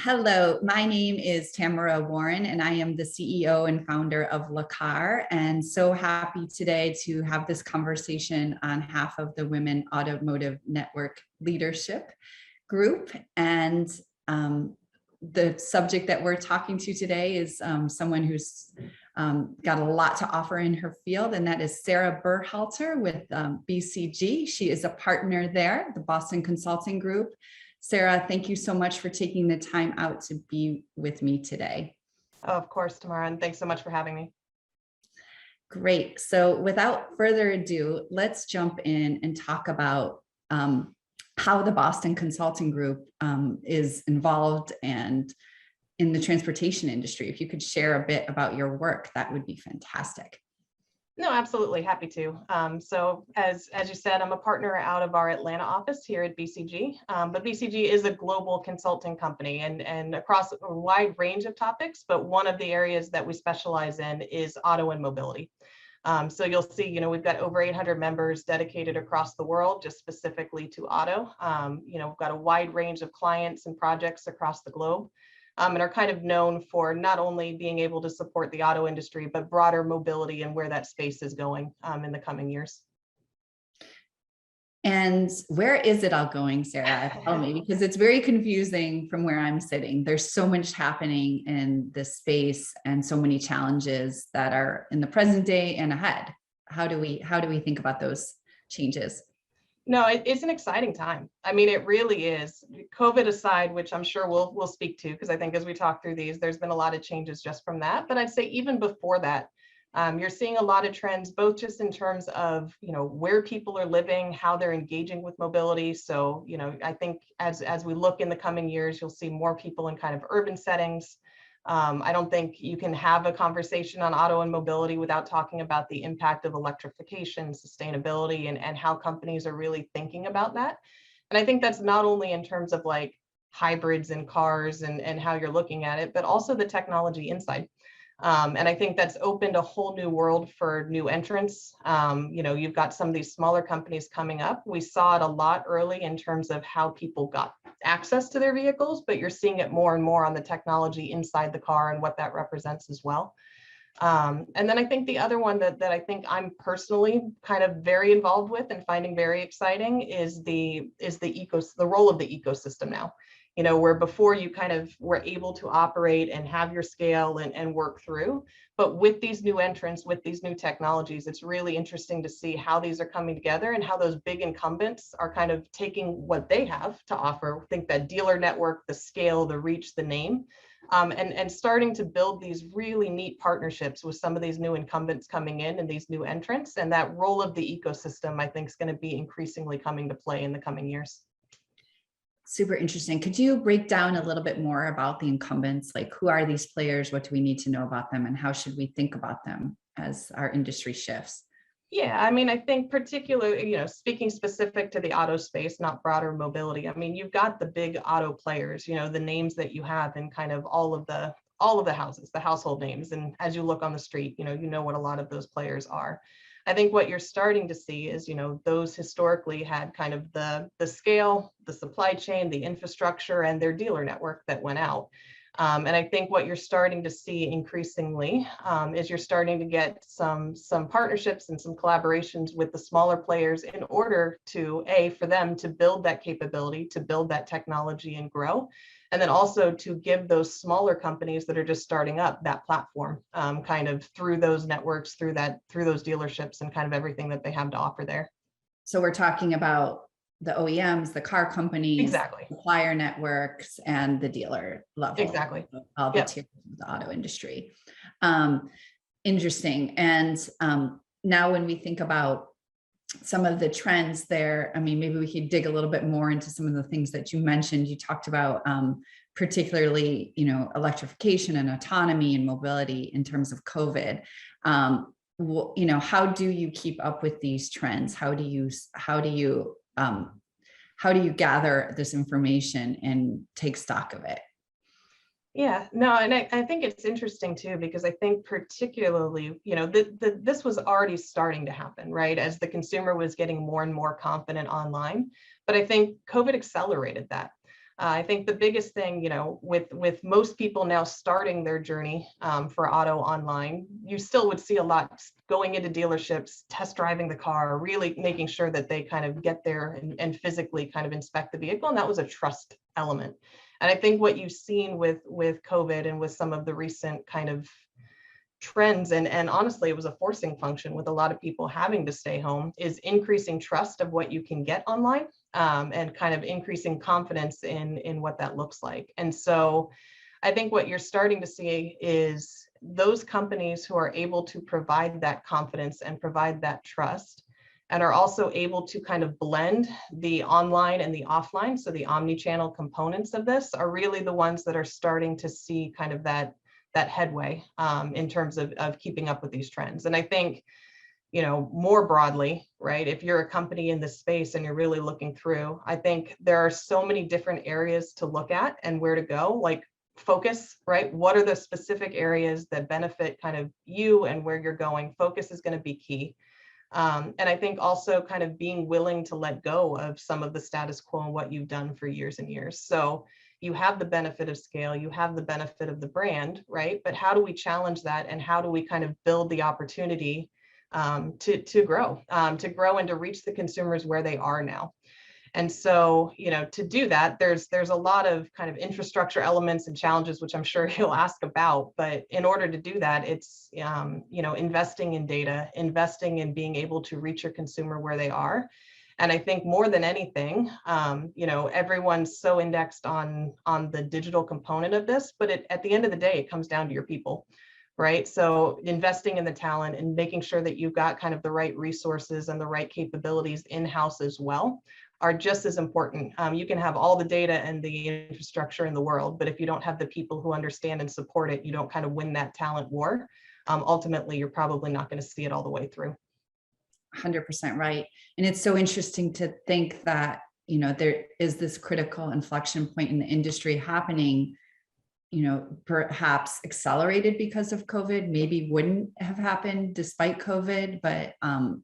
Hello, my name is Tamara Warren, and I am the CEO and founder of LACAR, and so happy today to have this conversation on behalf of the Women Automotive Network Leadership Group. And the subject that we're talking to today is someone who's got a lot to offer in her field, and that is Sarah Berhalter with BCG. She is a partner there, the Boston Consulting Group. Sarah, thank you so much for taking the time out to be with me today. Of course, Tamara, and thanks so much for having me. Great. So without further ado, let's jump in and talk about how the Boston Consulting Group is involved and in the transportation industry. If you could share a bit about your work, that would be fantastic. No, absolutely. Happy to. So as you said, I'm a partner out of our Atlanta office here at BCG, but BCG is a global consulting company and across a wide range of topics, but one of the areas that we specialize in is auto and mobility. So you'll see, we've got over 800 members dedicated across the world, just specifically to auto. We've got a wide range of clients and projects across the globe. And are kind of known for not only being able to support the auto industry, but broader mobility and where that space is going in the coming years. And where is it all going, Sarah? Tell me, because it's very confusing from where I'm sitting. There's so much happening in this space and so many challenges that are in the present day and ahead. How do we think about those changes? No, it's an exciting time. I mean, it really is. COVID aside, which I'm sure we'll speak to, because I think as we talk through these, there's been a lot of changes just from that. But I'd say even before that, you're seeing a lot of trends, both just in terms of, where people are living, how they're engaging with mobility. So, I think as we look in the coming years, you'll see more people in kind of urban settings. I don't think you can have a conversation on auto and mobility without talking about the impact of electrification, sustainability, and how companies are really thinking about that. And I think that's not only in terms of like hybrids and cars and how you're looking at it, but also the technology inside. And I think that's opened a whole new world for new entrants. You've got some of these smaller companies coming up. We saw it a lot early in terms of how people got access to their vehicles, but you're seeing it more and more on the technology inside the car and what that represents as well. And then I think the other one that I think I'm personally kind of very involved with and finding very exciting is the role of the ecosystem now. Where before you kind of were able to operate and have your scale and work through. But with these new entrants, with these new technologies, it's really interesting to see how these are coming together and how those big incumbents are kind of taking what they have to offer. I think that dealer network, the scale, the reach, the name, and starting to build these really neat partnerships with some of these new incumbents coming in and these new entrants. And that role of the ecosystem, I think, is going to be increasingly coming to play in the coming years. Super interesting. Could you break down a little bit more about the incumbents? Like, who are these players? What do we need to know about them? And how should we think about them as our industry shifts? Yeah, I mean, I think particularly, speaking specific to the auto space, not broader mobility. I mean, you've got the big auto players, the names that you have in kind of all of the houses, the household names. And as you look on the street, you know what a lot of those players are. I think what you're starting to see is, those historically had kind of the scale, the supply chain, the infrastructure, and their dealer network that went out. And I think what you're starting to see increasingly is you're starting to get some partnerships and some collaborations with the smaller players in order to, for them to build that capability, to build that technology and grow. And then also to give those smaller companies that are just starting up that platform kind of through those networks, through those dealerships and kind of everything that they have to offer there. So we're talking about the OEMs, the car companies, exactly, supplier networks, and the dealer level. Exactly. All the tiers of the auto industry. Interesting. And now when we think about some of the trends there, I mean, maybe we could dig a little bit more into some of the things that you mentioned. You talked about particularly, electrification and autonomy and mobility in terms of COVID. How do you keep up with these trends? How do you gather this information and take stock of it? Yeah, no, and I think it's interesting too, because I think particularly, this was already starting to happen, right? As the consumer was getting more and more confident online. But I think COVID accelerated that. I think the biggest thing, with most people now starting their journey for auto online, you still would see a lot going into dealerships, test driving the car, really making sure that they kind of get there and physically kind of inspect the vehicle. And that was a trust element. And I think what you've seen with COVID and with some of the recent kind of trends, and honestly, it was a forcing function with a lot of people having to stay home, is increasing trust of what you can get online, and kind of increasing confidence in what that looks like. And so I think what you're starting to see is those companies who are able to provide that confidence and provide that trust, and are also able to kind of blend the online and the offline, so the omni-channel components of this, are really the ones that are starting to see kind of that headway in terms of keeping up with these trends. And I think, more broadly, right, if you're a company in this space and you're really looking through, I think there are so many different areas to look at and where to go, like focus, right? What are the specific areas that benefit kind of you and where you're going? Focus is going to be key. And I think also kind of being willing to let go of some of the status quo and what you've done for years and years. So you have the benefit of scale, you have the benefit of the brand, right? But how do we challenge that, and how do we kind of build the opportunity to grow and to reach the consumers where they are now? And so, to do that, there's a lot of kind of infrastructure elements and challenges, which I'm sure you'll ask about. But in order to do that, it's, investing in data, investing in being able to reach your consumer where they are. And I think more than anything, everyone's so indexed on the digital component of this, but at the end of the day, it comes down to your people. Right. So investing in the talent and making sure that you've got kind of the right resources and the right capabilities in-house as well are just as important. You can have all the data and the infrastructure in the world, but if you don't have the people who understand and support it, you don't kind of win that talent war. Ultimately, you're probably not going to see it all the way through. 100% right. And it's so interesting to think that, there is this critical inflection point in the industry happening, perhaps accelerated because of COVID, maybe wouldn't have happened despite COVID, but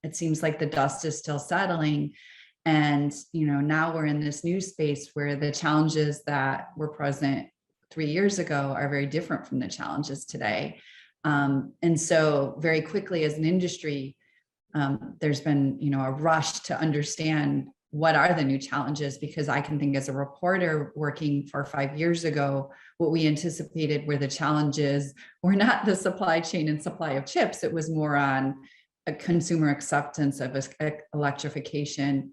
it seems like the dust is still settling. And, now we're in this new space where the challenges that were present 3 years ago are very different from the challenges today. And so very quickly as an industry, there's been, a rush to understand what are the new challenges, because I can think as a reporter working for 5 years ago, what we anticipated were the challenges were not the supply chain and supply of chips. It was more on a consumer acceptance of electrification,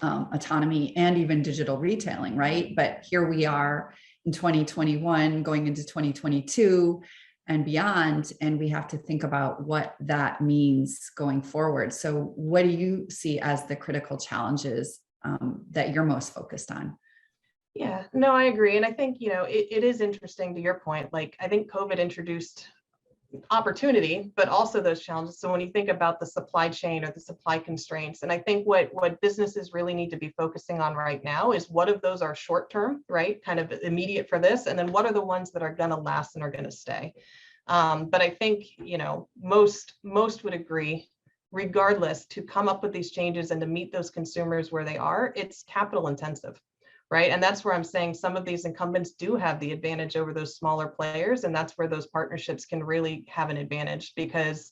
autonomy, and even digital retailing, right? But here we are in 2021 going into 2022 and beyond, and we have to think about what that means going forward. So what do you see as the critical challenges that you're most focused on? Yeah, no, I agree. And I think, it is interesting to your point. Like, I think COVID introduced opportunity, but also those challenges. So when you think about the supply chain or the supply constraints, and I think what businesses really need to be focusing on right now is what of those are short term, right? Kind of immediate for this, and then what are the ones that are going to last and are going to stay. But I think, most would agree, regardless, to come up with these changes and to meet those consumers where they are, it's capital intensive. Right. And that's where I'm saying some of these incumbents do have the advantage over those smaller players. And that's where those partnerships can really have an advantage, because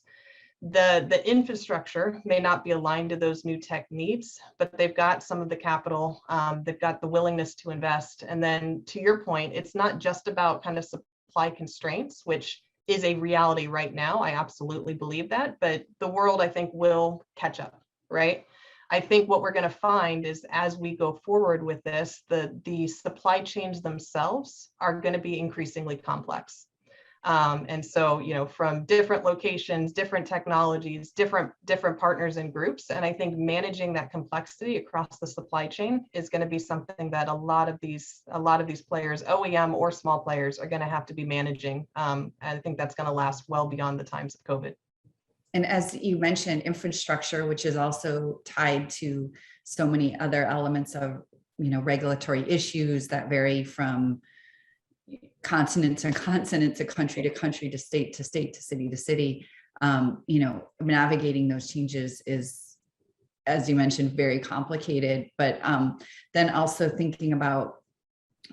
the infrastructure may not be aligned to those new tech needs, but they've got some of the capital, they've got the willingness to invest. And then to your point, it's not just about kind of supply constraints, which is a reality right now. I absolutely believe that, but the world, I think, will catch up, right? I think what we're going to find is as we go forward with this, the supply chains themselves are going to be increasingly complex. And so, from different locations, different technologies, different partners and groups. And I think managing that complexity across the supply chain is going to be something that a lot of these players, OEM or small players, are going to have to be managing. And I think that's going to last well beyond the times of COVID. And as you mentioned, infrastructure, which is also tied to so many other elements of, regulatory issues that vary from continent to continent, to country to country, to state to state, to city to city. Navigating those changes is, as you mentioned, very complicated. But then also thinking about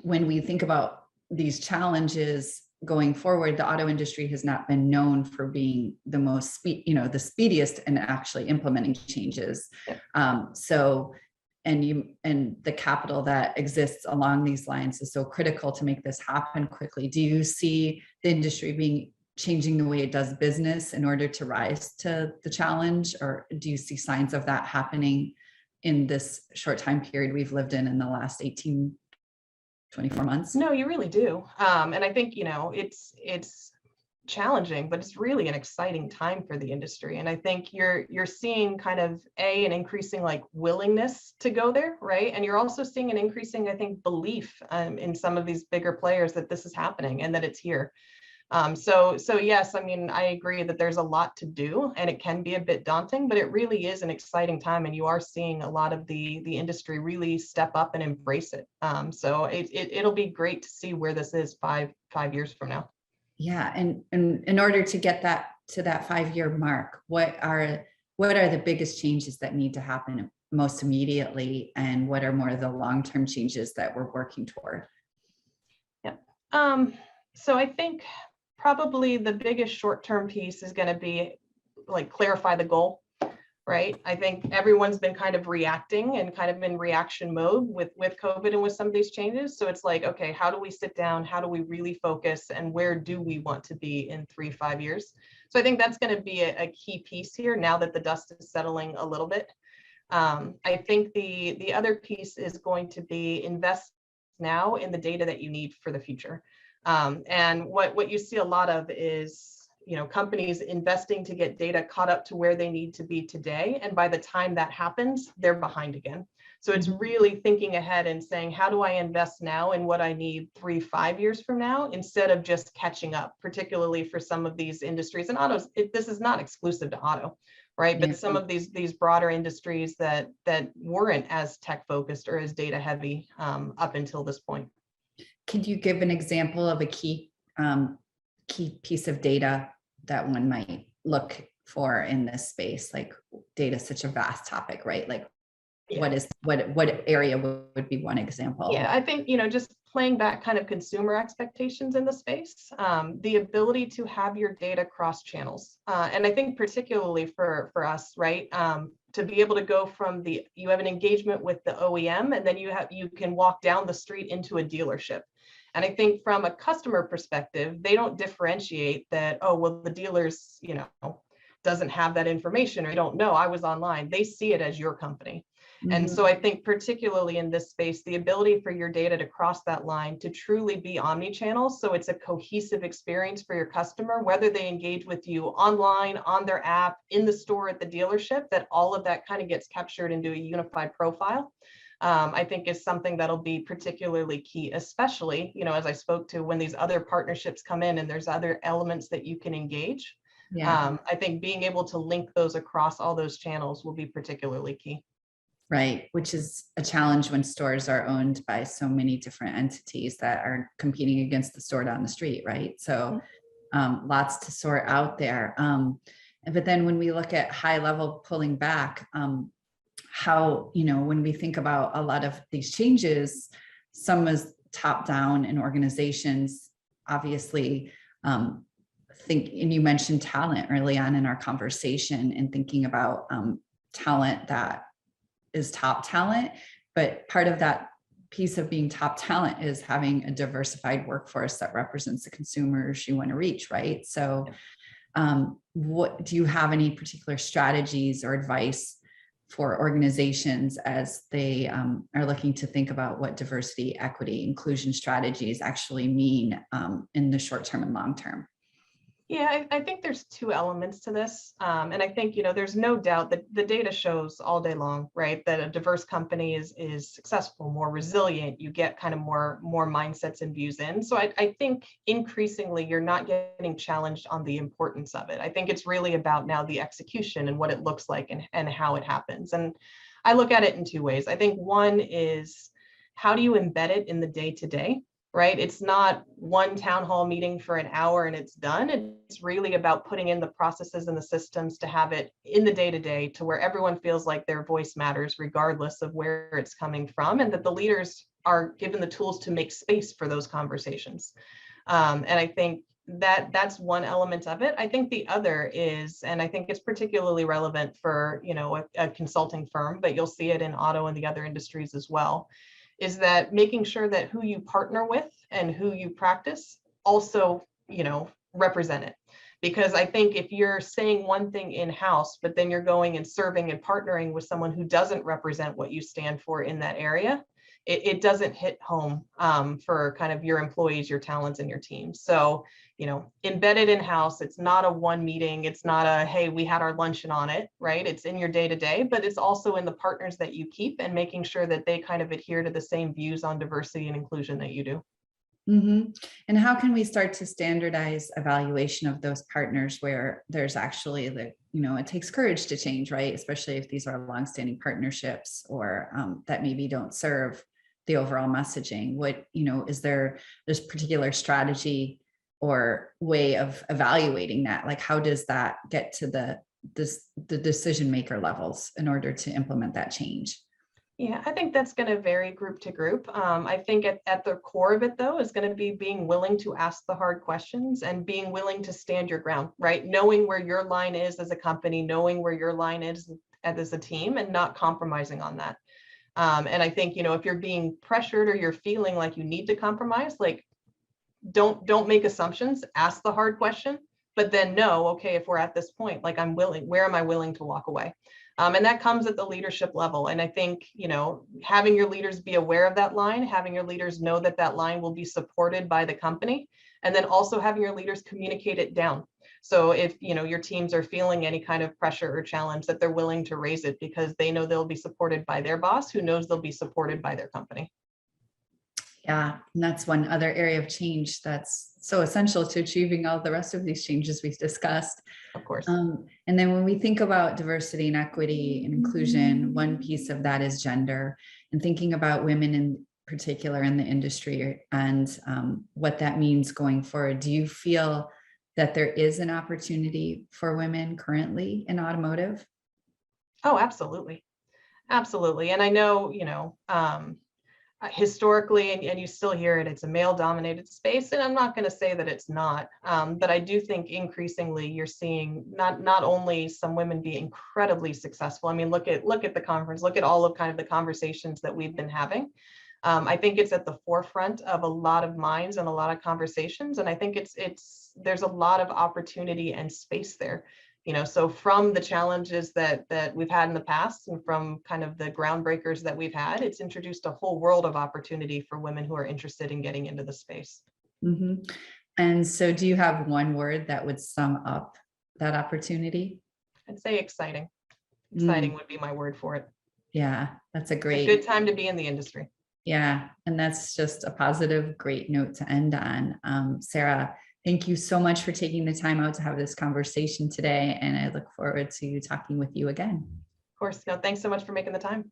when we think about these challenges going forward, the auto industry has not been known for being the most the speediest in actually implementing changes. So and the capital that exists along these lines is so critical to make this happen quickly. Do you see the industry changing the way it does business in order to rise to the challenge, or do you see signs of that happening in this short time period we've lived in the last 18, 24 months? No, you really do. And I think, it's challenging, but it's really an exciting time for the industry. And I think you're seeing kind of an increasing like willingness to go there, right? And you're also seeing an increasing, I think, belief in some of these bigger players that this is happening and that it's here. So yes, I mean, I agree that there's a lot to do and it can be a bit daunting, but it really is an exciting time. And you are seeing a lot of the industry really step up and embrace it. So it'll be great to see where this is five years from now. Yeah. And in order to get that to that 5-year mark, what are the biggest changes that need to happen most immediately? And what are more of the long-term changes that we're working toward? Yeah. So I think probably the biggest short-term piece is going to be like clarify the goal, right? I think everyone's been kind of reacting and kind of in reaction mode with COVID and with some of these changes. So it's like, okay, how do we sit down? How do we really focus? And where do we want to be in 3-5 years? So I think that's going to be a key piece here now that the dust is settling a little bit. I think the other piece is going to be invest now in the data that you need for the future. And what you see a lot of is, companies investing to get data caught up to where they need to be today. And by the time that happens, they're behind again. So it's really thinking ahead and saying, how do I invest now in what I need 3-5 years from now, instead of just catching up, particularly for some of these industries. And autos, this is not exclusive to auto, right? But some of these broader industries that weren't as tech focused or as data heavy up until this point. Could you give an example of a key piece of data that one might look for in this space? Like, data is such a vast topic, right? Like, what area would be one example? Yeah, I think, just playing back kind of consumer expectations in the space, the ability to have your data cross channels. And I think particularly for us, right? To be able to go from you have an engagement with the OEM, and then you can walk down the street into a dealership. And I think from a customer perspective, they don't differentiate that, oh, well, the dealer's, doesn't have that information, or don't know I was online. They see it as your company. Mm-hmm. And so I think particularly in this space, the ability for your data to cross that line to truly be omni-channel. So it's a cohesive experience for your customer, whether they engage with you online, on their app, in the store, at the dealership, that all of that kind of gets captured into a unified profile. I think is something that'll be particularly key, especially, as I spoke to, when these other partnerships come in and there's other elements that you can engage. Yeah. I think being able to link those across all those channels will be particularly key. Right, which is a challenge when stores are owned by so many different entities that are competing against the store down the street, right? So lots to sort out there. But then when we look at high level pulling back, how, when we think about a lot of these changes, some is top down in organizations, obviously, and you mentioned talent early on in our conversation, and thinking about talent that is top talent, but part of that piece of being top talent is having a diversified workforce that represents the consumers you want to reach, right? So what do you have any particular strategies or advice for organizations as they are looking to think about what diversity, equity, inclusion strategies actually mean in the short term and long term? Yeah, I think there's two elements to this. And I think, there's no doubt that the data shows all day long, right, that a diverse company is successful, more resilient, you get kind of more mindsets and views in. So I think increasingly you're not getting challenged on the importance of it. I think it's really about now the execution and what it looks like and how it happens. And I look at it in two ways. I think one is, how do you embed it in the day-to-day? right? It's not one town hall meeting for an hour and it's done. It's really about putting in the processes and the systems to have it in the day-to-day to where everyone feels like their voice matters regardless of where it's coming from, and that the leaders are given the tools to make space for those conversations. And I think that that's one element of it. I think the other is, and I think it's particularly relevant for, you know, a consulting firm, but you'll see it in auto and the other industries as well, is that making sure that who you partner with and who you practice also, you know, represent it. Because I think if you're saying one thing in-house, but then you're going and serving and partnering with someone who doesn't represent what you stand for in that area, it doesn't hit home for kind of your employees, your talents, and your team. So, you know, embedded in-house, it's not a one meeting. It's not a, hey, we had our luncheon on it, right? It's in your day-to-day, but it's also in the partners that you keep and making sure that they kind of adhere to the same views on diversity and inclusion that you do. Mm-hmm. And how can we start to standardize evaluation of those partners where there's actually the, you know, it takes courage to change, right? Especially if these are longstanding partnerships or that maybe don't serve the overall messaging. What, you know, is there this particular strategy or way of evaluating that? Like, how does that get to the decision maker levels in order to implement that change? Yeah, I think that's going to vary group to group. I think at the core of it, though, is going to be being willing to ask the hard questions and being willing to stand your ground, right? Knowing where your line is as a company, knowing where your line is as a team, and not compromising on that. And I think, you know, if you're being pressured or you're feeling like you need to compromise, like don't make assumptions, ask the hard question, but then know, okay, if we're at this point, like I'm willing, where am I willing to walk away? And that comes at the leadership level. And I think, you know, having your leaders be aware of that line, having your leaders know that that line will be supported by the company, and then also having your leaders communicate it down. So if, you know, your teams are feeling any kind of pressure or challenge, that they're willing to raise it because they know they'll be supported by their boss, who knows they'll be supported by their company. Yeah, and that's one other area of change that's so essential to achieving all the rest of these changes we've discussed. Of course. And then when we think about diversity and equity and inclusion, one piece of that is gender, and thinking about women in particular in the industry and what that means going forward. Do you feel that there is an opportunity for women currently in automotive? Oh, absolutely. Absolutely. And I know, you know, historically, and you still hear it, it's a male dominated space. And I'm not going to say that it's not, but I do think increasingly you're seeing not only some women be incredibly successful. I mean, look at the conference, look at all of kind of the conversations that we've been having. I think it's at the forefront of a lot of minds and a lot of conversations. And I think there's a lot of opportunity and space there. You know, so from the challenges that we've had in the past and from kind of the groundbreakers that we've had, it's introduced a whole world of opportunity for women who are interested in getting into the space. Mm-hmm. And so do you have one word that would sum up that opportunity? I'd say exciting. Exciting would be my word for it. Yeah, that's a It's a good time to be in the industry. Yeah, and that's just a positive, great note to end on. Sarah, thank you so much for taking the time out to have this conversation today, and I look forward to talking with you again. Of course. No, thanks so much for making the time.